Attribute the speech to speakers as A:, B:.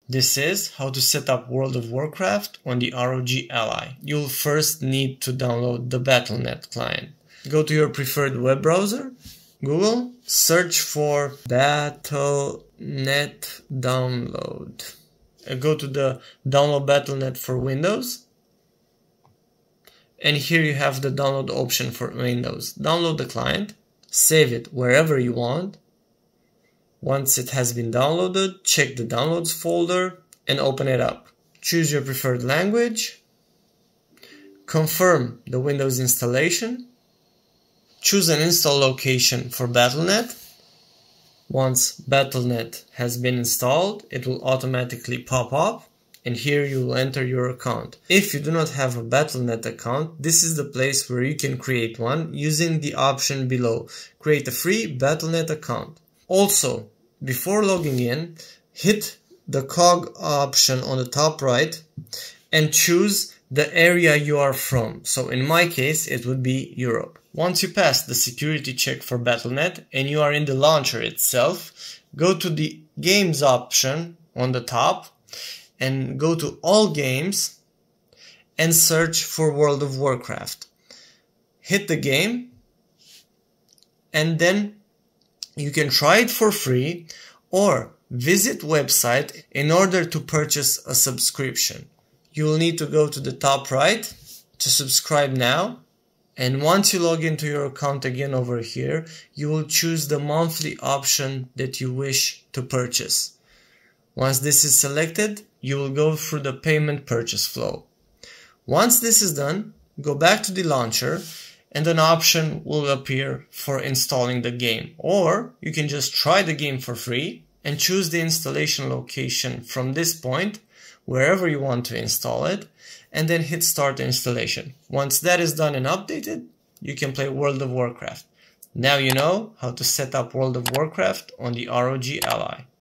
A: This is how to set up World of Warcraft on the ROG Ally. You'll first need to download the Battle.net client. Go to your preferred web browser, Google, search for Battle.net download. Go to the Download Battle.net for Windows. And here you have the download option for Windows. Download the client, save it wherever you want. Once it has been downloaded, check the downloads folder and open it up. Choose your preferred language. Confirm the Windows installation. Choose an install location for Battle.net. Once Battle.net has been installed, it will automatically pop up. And here you will enter your account. If you do not have a Battle.net account, this is the place where you can create one using the option below. Create a free Battle.net account. Also, before logging in, hit the cog option on the top right and choose the area you are from. So in my case, it would be Europe. Once you pass the security check for Battle.net and you are in the launcher itself, go to the Games option on the top and go to All Games and search for World of Warcraft. Hit the game and then you can try it for free or visit website in order to purchase a subscription. You will need to go to the top right to subscribe now, and once you log into your account again over here, you will choose the monthly option that you wish to purchase. Once this is selected, you will go through the payment purchase flow. Once this is done, go back to the launcher and an option will appear for installing the game. Or you can just try the game for free and choose the installation location from this point, wherever you want to install it, and then hit start installation. Once that is done and updated, you can play World of Warcraft. Now you know how to set up World of Warcraft on the ROG Ally.